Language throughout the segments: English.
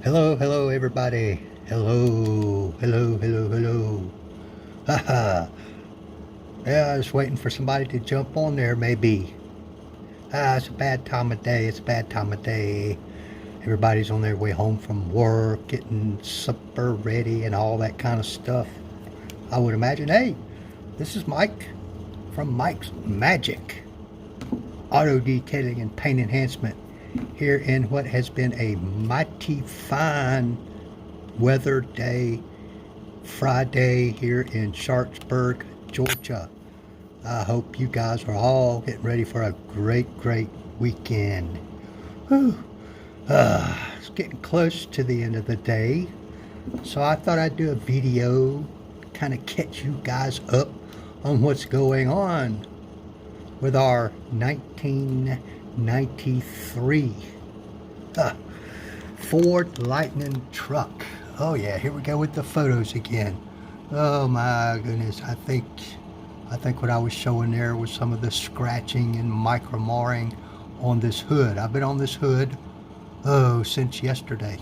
Hello everybody. Hello. Haha. Yeah, I was waiting for somebody to jump on there maybe. It's a bad time of day. Everybody's on their way home from work, getting supper ready and all that kind of stuff. I would imagine. Hey, this is Mike from Mike's Magic Auto Detailing and Paint Enhancement here in what has been a mighty fine weather day, Friday here in Sharpsburg, Georgia. I hope you guys are all getting ready for a great weekend. Whew. It's getting close to the end of the day, so I thought I'd do a video, kind of catch you guys up on what's going on with our 1993 Ford Lightning truck. Oh yeah, here we go with the photos again. Oh my goodness, I think what I was showing there was some of the scratching and micro marring on this hood. I've been on this hood since yesterday.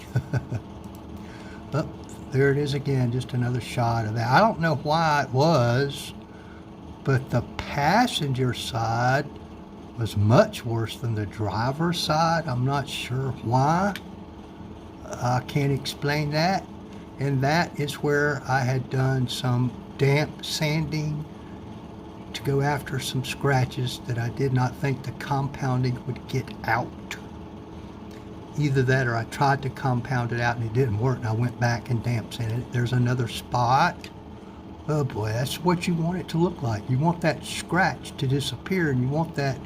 Oh, there it is again, just another shot of that. I don't know why it was, but the passenger side was much worse than the driver's side. I'm not sure why. I can't explain that. And that is where I had done some damp sanding to go after some scratches that I did not think the compounding would get out. Either that or I tried to compound it out and it didn't work, and I went back and damp sanded it. There's another spot. Oh boy, that's what you want it to look like. You want that scratch to disappear, and you want that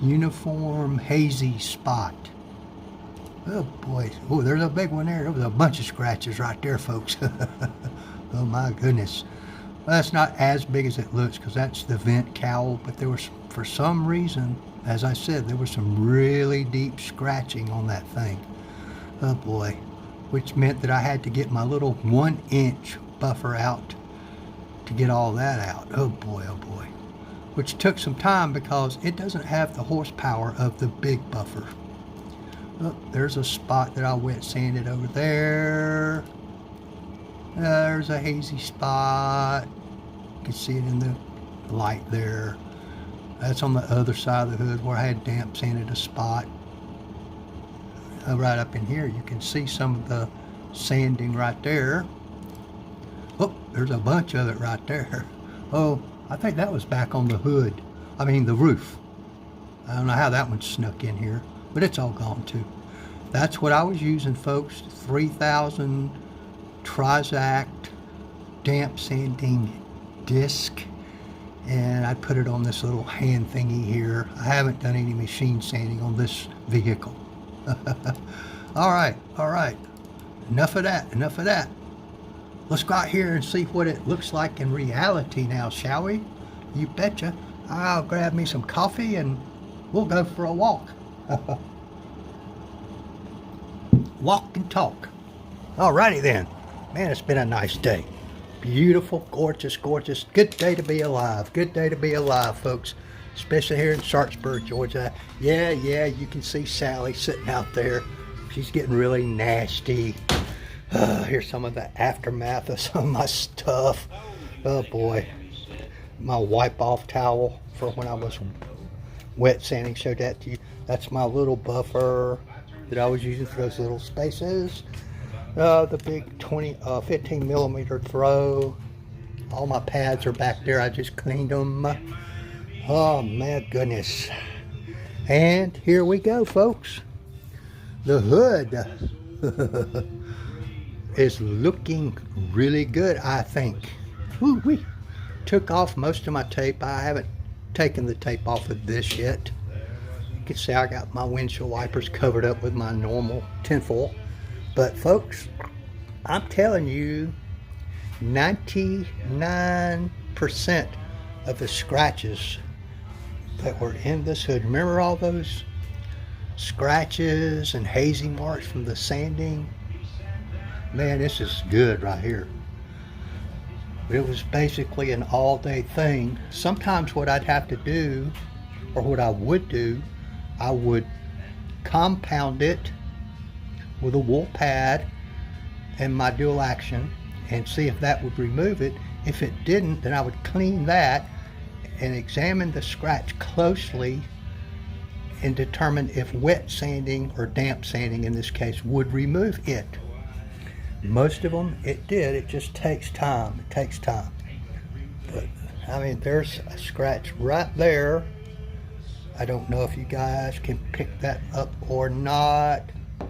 uniform hazy spot. Oh boy, oh, there's a big one there. There was a bunch of scratches right there, folks. Oh my goodness. Well, that's not as big as it looks because that's the vent cowl, but there was, for some reason, as I said, there was some really deep scratching on that thing. Oh boy, which meant that I had to get my little 1-inch buffer out to get all that out. Oh boy, which took some time because it doesn't have the horsepower of the big buffer. Oh, there's a spot that I wet sanded over there. There's a hazy spot. You can see it in the light there. That's on the other side of the hood where I had damp sanded a spot. Right up in here, you can see some of the sanding right there. Oh, there's a bunch of it right there. Oh, I think that was back on the hood. I mean the roof. I don't know how that one snuck in here, but it's all gone too. That's what I was using, folks. 3000 Trizact damp sanding disc. And I put it on this little hand thingy here. I haven't done any machine sanding on this vehicle. All right. Enough of that. Let's go out here and see what it looks like in reality now, shall we? You betcha. I'll grab me some coffee and we'll go for a walk. Walk and talk. Alrighty then. Man, it's been a nice day. Beautiful, gorgeous. Good day to be alive. Good day to be alive, folks. Especially here in Sharpsburg, Georgia. Yeah, you can see Sally sitting out there. She's getting really nasty. Here's some of the aftermath of some of my stuff. Oh boy. My wipe off towel for when I was wet sanding, showed that to you. That's my little buffer that I was using for those little spaces. The big 15 millimeter throw. All my pads are back there. I just cleaned them. Oh my goodness. And here we go, folks. The hood is looking really good, I think. Woo-wee. Took off most of my tape. I haven't taken the tape off of this yet. You can see I got my windshield wipers covered up with my normal tinfoil. But folks, I'm telling you, 99% of the scratches that were in this hood, remember all those scratches and hazy marks from the sanding? Man, this is good right here. It was basically an all-day thing. Sometimes what I'd have to do, or what I would do, I would compound it with a wool pad and my dual action and see if that would remove it. If it didn't, then I would clean that and examine the scratch closely and determine if wet sanding or damp sanding in this case would remove it. Most of them it did. It just takes time. It takes time. But I mean, there's a scratch right there. I don't know if you guys can pick that up or not.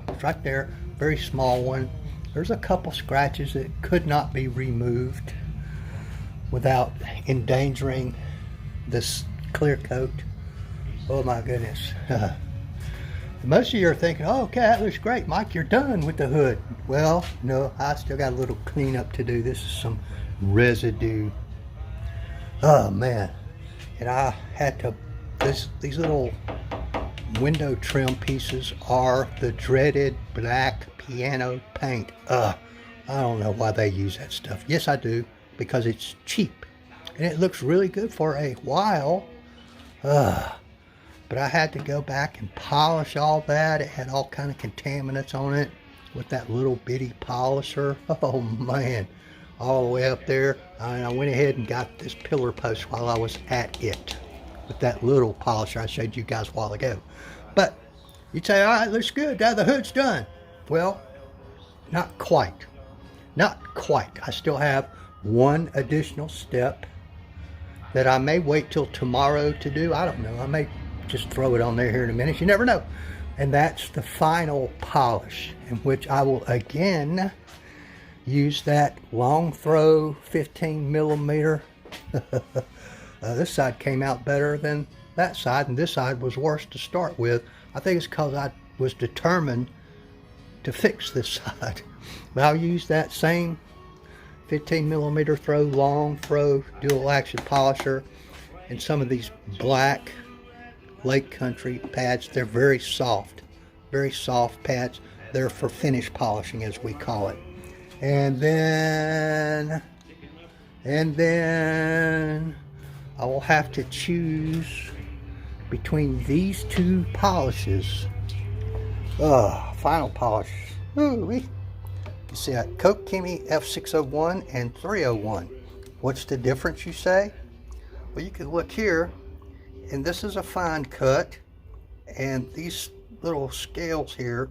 It's right there, very small one. There's a couple scratches that could not be removed without endangering this clear coat. Oh my goodness. Most of you are thinking, oh, okay, that looks great, Mike, you're done with the hood. Well, no, I still got a little cleanup to do. This is some residue. Oh man. And I had to, these little window trim pieces are the dreaded black piano paint. I don't know why they use that stuff. Yes, I do, because it's cheap. And it looks really good for a while. But I had to go back and polish all that. It had all kind of contaminants on it with that little bitty polisher. Oh man, all the way up there. I went ahead and got this pillar post while I was at it with that little polisher I showed you guys a while ago. But you'd say, all right, looks good. Now the hood's done. Well, not quite. Not quite. I still have one additional step that I may wait till tomorrow to do. I don't know. I may just throw it on there here in a minute. You never know. And that's the final polish, in which I will again use that long throw 15 millimeter. This side came out better than that side, and this side was worse to start with. I think it's because I was determined to fix this side. But I'll use that same 15 millimeter throw, long throw, dual action polisher, and some of these black Lake Country pads. They're very soft pads. They're for finish polishing, as we call it. And then I will have to choose between these two polishes. Final polish. Ooh, you see that Coke Chemie F601 and 301. What's the difference, you say? Well, you can look here, and this is a fine cut, and these little scales here,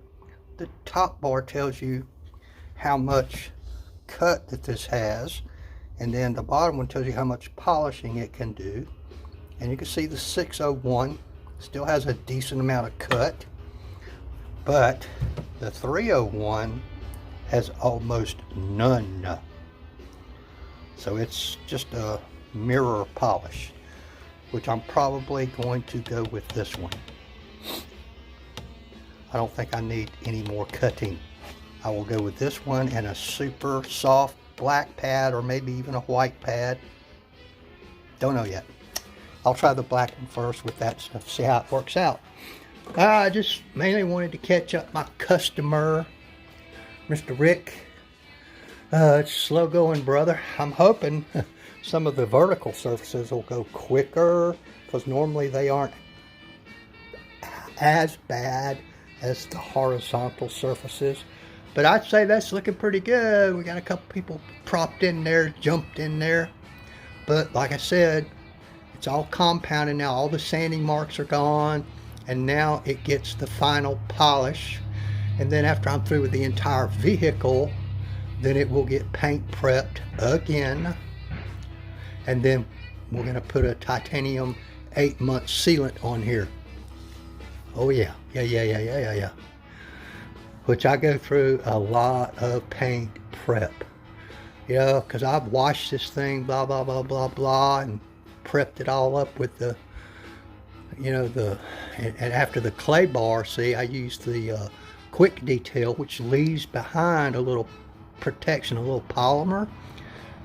the top bar tells you how much cut that this has, and then the bottom one tells you how much polishing it can do. And you can see the 601 still has a decent amount of cut, but the 301 has almost none. So it's just a mirror polish, which I'm probably going to go with this one. I don't think I need any more cutting. I will go with this one and a super soft black pad, or maybe even a white pad. Don't know yet. I'll try the black one first with that stuff, see how it works out. I just mainly wanted to catch up my customer, Mr. Rick. It's slow going, brother. I'm hoping some of the vertical surfaces will go quicker, because normally they aren't as bad as the horizontal surfaces. But I'd say that's looking pretty good. We got a couple people propped in there, jumped in there. But like I said, it's all compounded now. All the sanding marks are gone. And now it gets the final polish. And then after I'm through with the entire vehicle, then it will get paint prepped again. And then we're going to put a titanium 8-month sealant on here. Oh yeah. Yeah. Which I go through a lot of paint prep. You know, because I've washed this thing, blah, blah, blah, blah, blah, and prepped it all up with the, you know, and after the clay bar, see, I used the quick detail, which leaves behind a little protection, a little polymer.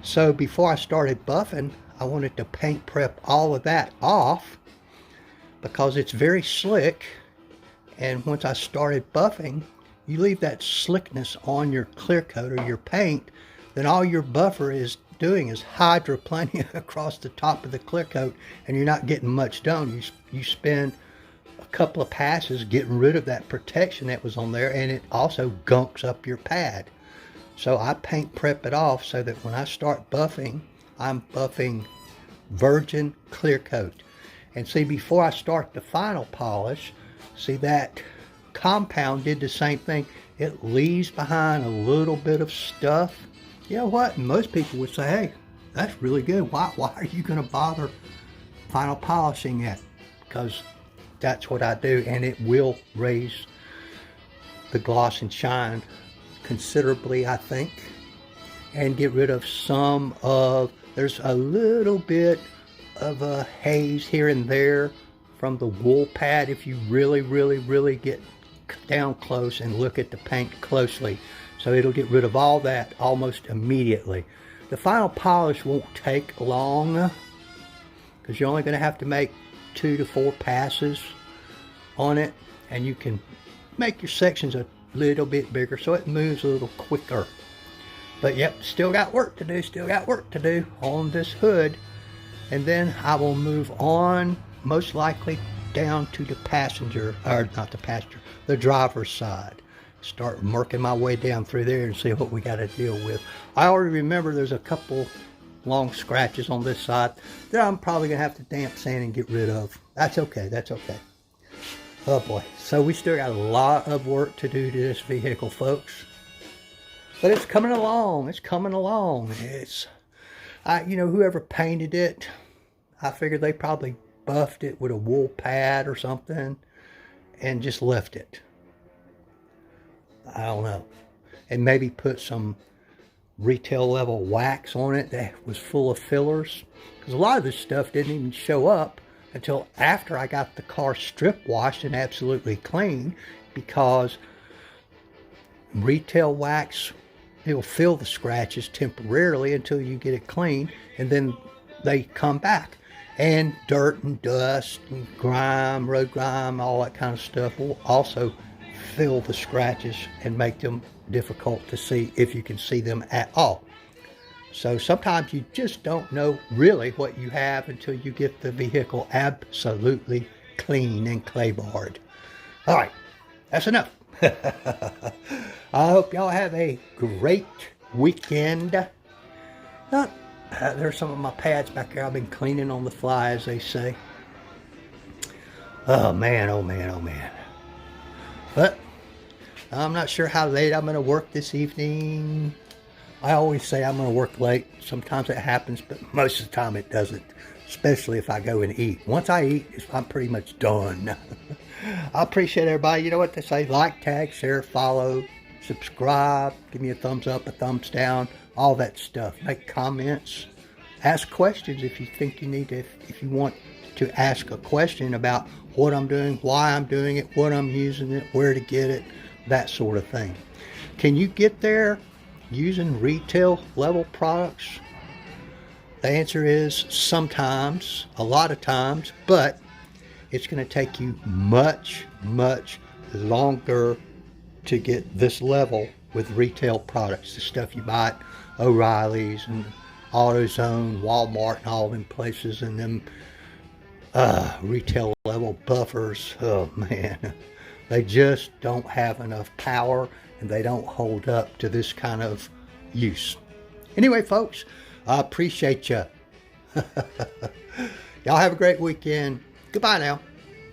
So before I started buffing, I wanted to paint prep all of that off, because it's very slick. And once I started buffing, you leave that slickness on your clear coat or your paint, then all your buffer is doing is hydroplaning across the top of the clear coat, and you're not getting much done. You spend a couple of passes getting rid of that protection that was on there, and it also gunks up your pad. So I paint prep it off so that when I start buffing, I'm buffing virgin clear coat. And see, before I start the final polish, see that compound did the same thing. It leaves behind a little bit of stuff. You know what? Most people would say, hey, that's really good. Why are you going to bother final polishing it? Because that's what I do, and it will raise the gloss and shine considerably, I think, and get rid of some of, there's a little bit of a haze here and there from the wool pad if you really get down close and look at the paint closely. So it'll get rid of all that almost immediately. The final polish won't take long because you're only going to have to make 2 to 4 passes on it, and you can make your sections a little bit bigger so it moves a little quicker. But yep, still got work to do on this hood. And then I will move on, most likely down to the passenger, or not the passenger, the driver's side. Start working my way down through there and see what we got to deal with. I already remember there's a couple long scratches on this side that I'm probably going to have to damp sand and get rid of. That's okay, that's okay. Oh boy, so we still got a lot of work to do to this vehicle, folks. But it's coming along, it's coming along. You know, whoever painted it, I figured they probably buffed it with a wool pad or something and just left it. I don't know. And maybe put some retail level wax on it that was full of fillers. Because a lot of this stuff didn't even show up until after I got the car strip washed and absolutely clean, because retail wax, it'll fill the scratches temporarily until you get it clean, and then they come back. And dirt and dust and grime, road grime, all that kind of stuff will also fill the scratches and make them difficult to see, if you can see them at all. So sometimes you just don't know really what you have until you get the vehicle absolutely clean and clay barred. All right, that's enough. I hope y'all have a great weekend. There's some of my pads back there I've been cleaning on the fly, as they say. Oh man, oh man, oh man. But I'm not sure how late I'm going to work this evening. I always say I'm going to work late. Sometimes it happens, but most of the time it doesn't. Especially if I go and eat. Once I eat, I'm pretty much done. I appreciate everybody. You know what they say? Like, tag, share, follow, subscribe. Give me a thumbs up, a thumbs down. All that stuff. Make comments. Ask questions if you think you need to. If you want to ask a question about what I'm doing, why I'm doing it, what I'm using it, where to get it, that sort of thing. Can you get there using retail level products? The answer is sometimes, a lot of times, but it's going to take you much longer to get this level with retail products. The stuff you buy at O'Reilly's and AutoZone, Walmart, and all them places, and them retail level buffers. Oh man, they just don't have enough power, and they don't hold up to this kind of use. Anyway, folks, I appreciate you. Y'all have a great weekend. Goodbye now.